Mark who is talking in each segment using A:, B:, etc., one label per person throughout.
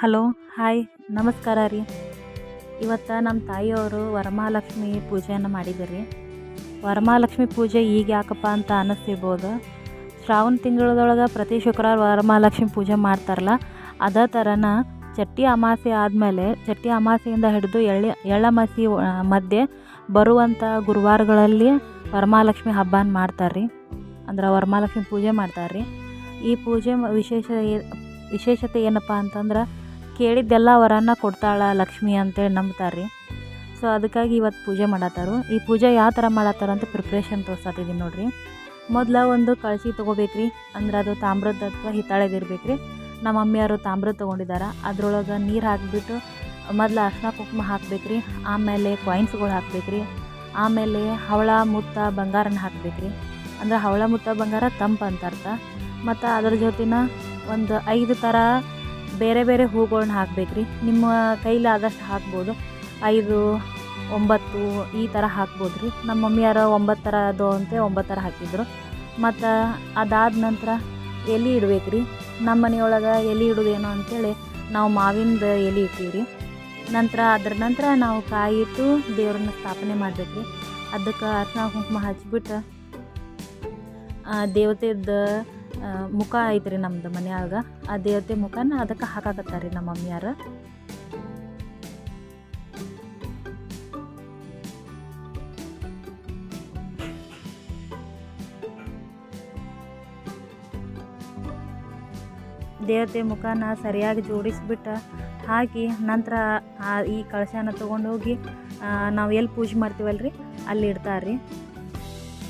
A: Hello, hi, ನಮಸ್ಕಾರ ರೀ. ಇವತ್ತು ನಮ್ಮ ತಾಯಿಯವರು ವರಮಹಾಲಕ್ಷ್ಮಿ ಪೂಜೆಯನ್ನು ಮಾಡಿದ್ರು ರೀ. ವರಮಹಾಲಕ್ಷ್ಮಿ ಪೂಜೆ ಈಗ ಯಾಕಪ್ಪ ಅಂತ ಅನ್ನಿಸ್ತಿರ್ಬೋದು. ಶ್ರಾವಣ ತಿಂಗಳದೊಳಗೆ ಪ್ರತಿ ಶುಕ್ರವಾರ ವರಮಹಾಲಕ್ಷ್ಮಿ ಪೂಜೆ ಮಾಡ್ತಾರಲ್ಲ, ಅದೇ ಥರನ ಚಟ್ಟಿ ಅಮಾವಾಸ್ಯೆ ಆದಮೇಲೆ ಚಟ್ಟಿ ಅಮಾವಾಸ್ಯೆಯಿಂದ ಹಿಡಿದು ಎಳ್ಳಮಾಸಿ ಮಧ್ಯೆ ಬರುವಂಥ ಗುರುವಾರಗಳಲ್ಲಿ ವರಮಹಾಲಕ್ಷ್ಮಿ ಹಬ್ಬನ ಮಾಡ್ತಾರೆ ರೀ. ಅಂದ್ರೆ ವರಮಹಾಲಕ್ಷ್ಮಿ ಪೂಜೆ ಮಾಡ್ತಾರೆ ರೀ. ಈ ಪೂಜೆ ವಿಶೇಷತೆ ಏನಪ್ಪ ಅಂತಂದ್ರೆ, ಕೇಳಿದ್ದೆಲ್ಲ ವರನ ಕೊಡ್ತಾಳೆ ಲಕ್ಷ್ಮಿ ಅಂತೇಳಿ ನಂಬ್ತಾರೆ ರೀ. ಸೊ ಅದಕ್ಕಾಗಿ ಇವತ್ತು ಪೂಜೆ ಮಾಡತ್ತಾರು. ಈ ಪೂಜೆ ಯಾವ ಥರ ಮಾಡತ್ತಾರ ಅಂತ ಪ್ರಿಪ್ರೇಷನ್ ತೋರ್ಸತ್ತಿದ್ದೀನಿ ನೋಡಿರಿ. ಮೊದಲು ಒಂದು ಕಳಶಿ ತೊಗೋಬೇಕ್ರಿ. ಅಂದ್ರೆ ಅದು ತಾಮ್ರದ ಅಥವಾ ಹಿತ್ತಾಳೆದಿರ್ಬೇಕು ರೀ. ನಮ್ಮ ಮಮ್ಮಿಯವರು ತಾಮ್ರದ ತೊಗೊಂಡಿದ್ದಾರೆ. ಅದ್ರೊಳಗೆ ನೀರು ಹಾಕಿಬಿಟ್ಟು ಮೊದಲು ಅರ್ಶಿನ ಕುಂಕುಮ ಹಾಕ್ಬೇಕ್ರಿ. ಆಮೇಲೆ ಕಾಯಿನ್ಸ್ಗಳು ಹಾಕ್ಬೇಕ್ರಿ. ಆಮೇಲೆ ಹವಳ ಮುತ್ತ ಬಂಗಾರನ ಹಾಕ್ಬೇಕ್ರಿ. ಅಂದ್ರೆ ಹವಳ ಮುತ್ತ ಬಂಗಾರ ತಂಪು ಅಂತ ಅರ್ಥ. ಮತ್ತು ಅದ್ರ ಜೊತೆನ ಒಂದು 5 ಥರ ಬೇರೆ ಬೇರೆ ಹೂಗಳನ್ನ ಹಾಕ್ಬೇಕ್ರಿ. ನಿಮ್ಮ ಕೈಲಿ ಆದಷ್ಟು ಹಾಕ್ಬೋದು. 5, 9 ಈ ಥರ ಹಾಕ್ಬೋದು ರೀ. ನಮ್ಮ ಮಮ್ಮಿಯಾರು 9 ಥರ ಅದು ಅಂತೆ 9 ಥರ ಹಾಕಿದ್ರು. ಮತ್ತು ಅದಾದ ನಂತರ ಎಲೆ ಇಡ್ಬೇಕ್ರಿ. ನಮ್ಮ ಮನೆಯೊಳಗೆ ಎಲೆ ಇಡೋದೇನು ಅಂಥೇಳಿ ನಾವು ಮಾವಿನದ ಎಲೆ ಇಟ್ಟಿವಿ ರೀ. ಅದ್ರ ನಂತರ ನಾವು ಕಾಯಿ ಇಟ್ಟು ದೇವ್ರನ್ನ ಸ್ಥಾಪನೆ ಮಾಡ್ಬೇಕ್ರಿ. ಅದಕ್ಕೆ ಅರ್ಶಿನ ಕುಂಕುಮ ಹಚ್ಬಿಟ್ಟು ದೇವತೆದ ಮುಖ ಐತ್ರಿ ನಮ್ದು ಮನ್ಯಾಗ. ಆ ದೇವತೆ ಮುಖನ ಅದಕ್ಕೆ ಹಾಕಾಕತ್ತಾರೆ ರೀ ನಮ್ಮ ಮಮ್ಮಿಯಾರು. ದೇವತೆ ಮುಖನ ಸರಿಯಾಗಿ ಜೋಡಿಸ್ಬಿಟ್ಟು ಹಾಕಿ ನಂತರ ಈ ಕಳಶನ ತೊಗೊಂಡೋಗಿ ನಾವು ಎಲ್ಲಿ ಪೂಜೆ ಮಾಡ್ತೀವಲ್ರಿ ಅಲ್ಲಿ ಇಡ್ತಾರೆ ರೀ.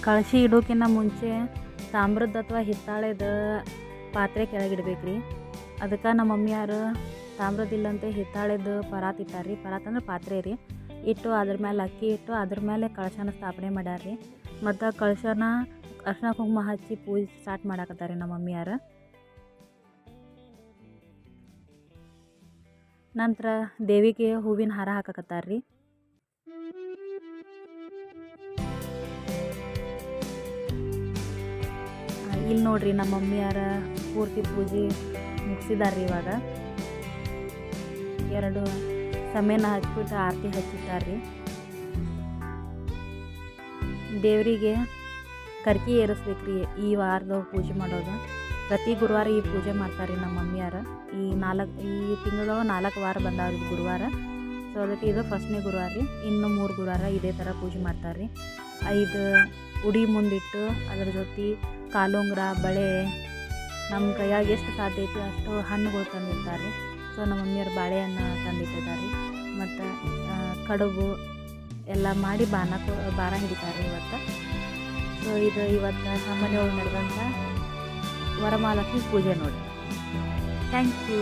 A: ಕಳಶಿ ಇಡೋಕ್ಕಿಂತ ಮುಂಚೆ ತಾಮ್ರದ ಅಥವಾ ಹಿತ್ತಾಳೆದ ಪಾತ್ರೆ ಕೆಳಗಿಡ್ಬೇಕು ರೀ. ಅದಕ್ಕೆ ನಮ್ಮ ಮಮ್ಮಿಯಾರು ತಾಮ್ರದಿಲ್ಲಂತೆ ಹಿತ್ತಾಳೆದು ಪರಾತ್ ಇಟ್ಟಾರ ರೀ. ಪರಾತ್ ಅಂದ್ರೆ ಪಾತ್ರೆ ರೀ. ಇಟ್ಟು ಅದ್ರ ಮೇಲೆ ಅಕ್ಕಿ ಇಟ್ಟು ಅದ್ರ ಮೇಲೆ ಕಳಶನ ಸ್ಥಾಪನೆ ಮಾಡ್ಯಾರ ರೀ. ಮತ್ತು ಕಳಶನ ಅರ್ಶಿನ ಕುಂಕುಮ ಹಚ್ಚಿ ಪೂಜೆ ಸ್ಟಾರ್ಟ್ ಮಾಡಾಕತ್ತಾರೆ ನಮ್ಮ ಮಮ್ಮಿಯಾರು. ನಂತರ ದೇವಿಗೆ ಹೂವಿನ ಹಾರ ಹಾಕಕತ್ತಾರೆ ರೀ. ಇಲ್ಲಿ ನೋಡ್ರಿ ನಮ್ಮ ಮಮ್ಮಿಯಾರ ಪೂರ್ತಿ ಪೂಜೆ ಮುಗಿಸಿದಾರೆ ರೀ. ಇವಾಗ 2 ಸಮೇನ ಹಚ್ಬಿಟ್ಟು ಆರತಿ ಹಚ್ಚಿಟ್ಟಾರ ರೀ. ದೇವರಿಗೆ ಕರ್ಕಿ ಏರಿಸ್ಬೇಕ್ರಿ ಈ ವಾರದಾಗ ಪೂಜೆ ಮಾಡೋದು. ಪ್ರತಿ ಗುರುವಾರ ಈ ಪೂಜೆ ಮಾಡ್ತಾರೆ ನಮ್ಮ ಮಮ್ಮಿಯಾರ. ಈ ತಿಂಗಳೊಳಗೆ 4 ವಾರ ಬಂದಾವ್ರಿ ಗುರುವಾರ. ಸೊ ಅದಕ್ಕೆ ಇದು ಫಸ್ಟ್ನೇ ಗುರುವಾರ ರೀ. ಇನ್ನು 3 ಗುರುವಾರ ಇದೇ ಥರ ಪೂಜೆ ಮಾಡ್ತಾರೆ ರೀ. 5 ಉಡಿ ಮುಂದಿಟ್ಟು ಅದ್ರ ಜೊತೆ ಕಾಲುಂಗ್ರ, ಬಳೆ, ನಮ್ಮ ಕೈಯಾಗ ಎಷ್ಟು ಸಾಧ್ಯ ಐತಿ ಅಷ್ಟು ಹಣ್ಣುಗಳು ತಂದಿರ್ತಾರೆ ರೀ. ಸೊ ನಮ್ಮ ಮಮ್ಮಿಯವ್ರು ಬಾಳೆಹಣ್ಣು ತಂದಿಟ್ಟಿದ್ದಾರೆ ರೀ. ಮತ್ತು ಕಡುಬು ಎಲ್ಲ ಮಾಡಿ ಬಾರ ಹಿಡಿತಾರೆ ರೀ ಇವತ್ತು. ಸೊ ಇದು ಇವತ್ತು ನಮ್ಮನೆಯೊಳಗೆ ನಡೆದಂಥ ವರಮಹಾಲಕ್ಷ್ಮಿ ಪೂಜೆ ನೋಡಿ. Thank you.